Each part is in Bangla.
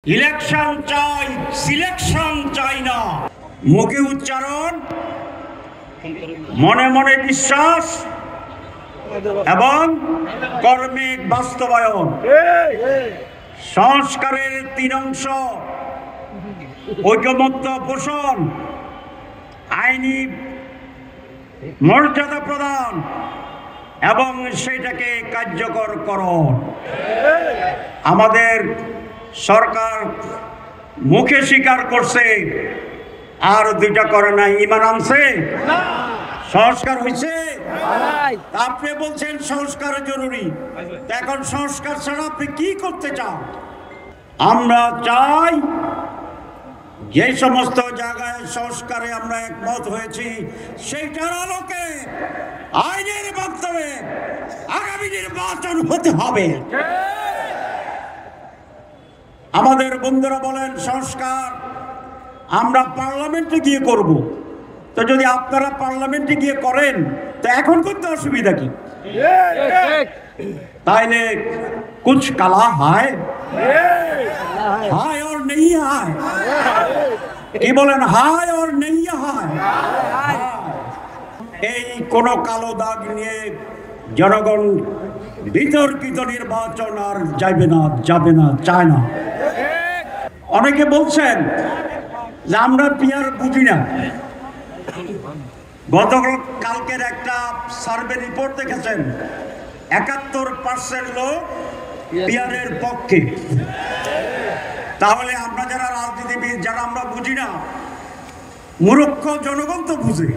ইলেকশন চাই, সিলেকশন চাই না। মুখে উচ্চারণ, মনে মনে বিশ্বাস এবং কর্মিক বাস্তবায়ন। সংস্কারের 3 অংশ: ঐকমত্য পোষণ, আইনি মর্যাদা প্রদান এবং সেটাকে কার্যকরকরণ। আমাদের সরকার মুখে স্বীকার করছে, আর 2টা করে নাই। ঈমান আনছে? সংস্কার হয়েছে? আপনি বলছেন সংস্কার জরুরি, এখন সংস্কার ছাড়া আপনি কি করতে চান? আমরা চাই যে সমস্ত জায়গায় সংস্কারে আমরা একমত হয়েছি, সেইটার আলোকে আইনের মাধ্যমে আগামী নির্বাচন হতে হবে। আমাদের বন্ধুরা বলেন সংস্কার আমরা পার্লামেন্টে গিয়ে করব। তো যদি আপনারা পার্লামেন্টে গিয়ে করেন, তো এখন করতে অসুবিধা কি? তাইলে কুছ কালা হায় হায় और नहीं हाय, কি বলেন? হায় और नहीं हाय। এই কোন কালো দাগ নিয়ে জনগণ বিতর্কিত নির্বাচন আর যাবে না, চায় না। অনেকে বলছেন যে আমরা পিয়ার বুঝি না। গতকালকের একটা সার্ভে রিপোর্ট দেখেছেন, 71% লোক পিয়ারের পক্ষে। তাহলে আমরা যারা রাজনীতিবিদ, যারা আমরা বুঝি না, মূর্খ জনগণ তো বুঝে।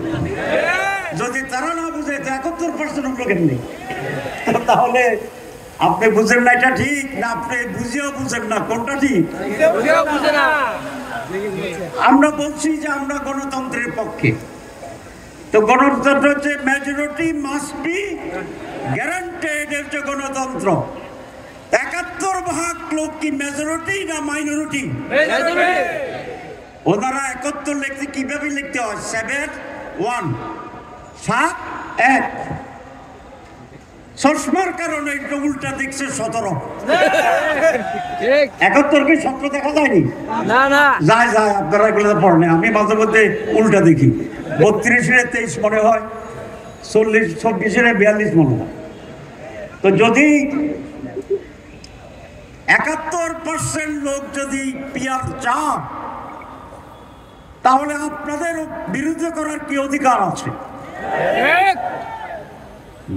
যদি তারা না বুঝে তো 71% লোকের নেই। তাহলে আপনি বুঝেন না এটা ঠিক, না আপনি বুঝেও বুঝেন না? কোনটা ঠিক? আমরা বলছি যে আমরা গণতন্ত্রের পক্ষে। তো গণতন্ত্র হচ্ছে মেজরিটি মাস্ট বি গ্যারান্টেড, হচ্ছে গণতন্ত্র। 71% লোক কি মেজরিটি না মাইনরিটি? ওনারা 71 লিখতে কিভাবে লিখতে হয়? 7-1 7-1। চশমার কারণে একটু উল্টা দেখছে 17। 71 কি 17 দেখা যায়নি? যায় আপনারা এগুলো পড়েন। আমি মাঝে মধ্যে উল্টা দেখি। 32-23 মনে হয়, 40-24-42 মনে হয়। তো যদি 71% লোক যদি পিয়ার চান, তাহলে আপনাদের বিরুদ্ধে করার কি অধিকার আছে?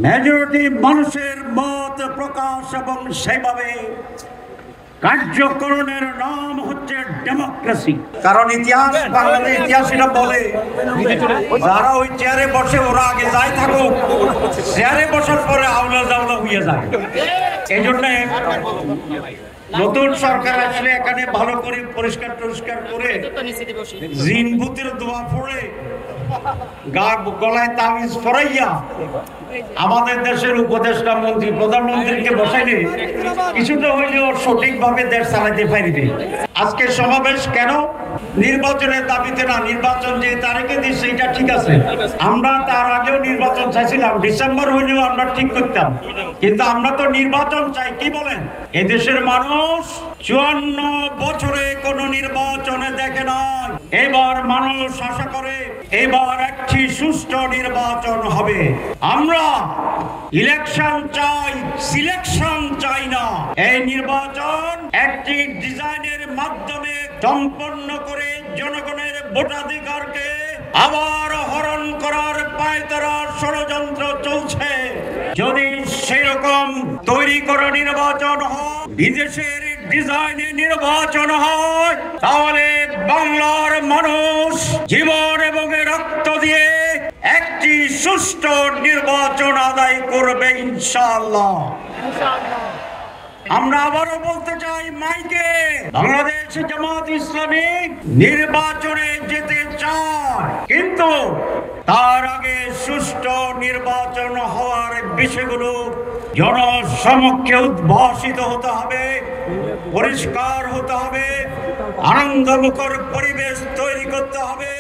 মেজরিটি মানুষের মত প্রকাশ এবং সেভাবে কার্যকরণের নাম হচ্ছে ডেমোক্রেসি। কারণ ইতিহাস, বাংলাদেশের ইতিহাসীরা বলে, যারা ওই চেয়ারে বসে ওরা আগে যায় থাকুক, চেয়ারে বসার পরে আওলা জাওলা হয়ে যায়। এই জন্য নতুন সরকার আসলে এখানে ভালো করে পরিষ্কার করে জিনভূতের দোয়া পড়ে গলায় তাবিজ পরাইয়া আমাদের দেশের উপদেষ্টা মন্ত্রী, প্রধানমন্ত্রীকে বসাইলে কিছুটা হইলেও সঠিকভাবে দেশ চালাইতে পারিবে। আজকে সমাবেশ কেন? নির্বাচনের দাবিতে না। নির্বাচন যে তারিখে দিচ্ছে এটা ঠিক আছে, আমরা তার আগেও নির্বাচন চাইছিলাম, ডিসেম্বর হইলেও আমরা ঠিক করতাম। কিন্তু আমরা তো নির্বাচন চাই। কি বলেন? এদেশের মানুষ 54 বছরে কোন নির্বাচনে দেখে নাই। এবার মানুষ আশা করে এবার একটি সুষ্ঠু নির্বাচন হবে। আমরা ইলেকশন চাই, সিলেকশন চাই না। এই নির্বাচন একটি ডিজাইনের মাধ্যমে সম্পন্ন করে জনগণের ভোটাধিকারকে আবার হরণ করার পায়তারা ষড়যন্ত্র চলছে। যদি সেরকম তৈরি করা নির্বাচন হয়, বিদেশের ডিজাইনে নির্বাচন হয়, তাহলে বাংলার মানুষ জীবন এবং রক্ত দিয়ে একটি সুষ্ঠু নির্বাচন আদায় করবে ইনশাআল্লাহ। আমরা আবারও বলতে চাই মাইকে, বাংলাদেশ জামাত ইসলামী নির্বাচনে যেতে চায়, কিন্তু তার আগে সুষ্ঠু নির্বাচন হওয়ার বিষয়গুলো জনসমক্ষে উদ্ভাসিত হতে হবে, পরিষ্কার হতে হবে, আনন্দমুখর পরিবেশ তৈরি করতে হবে।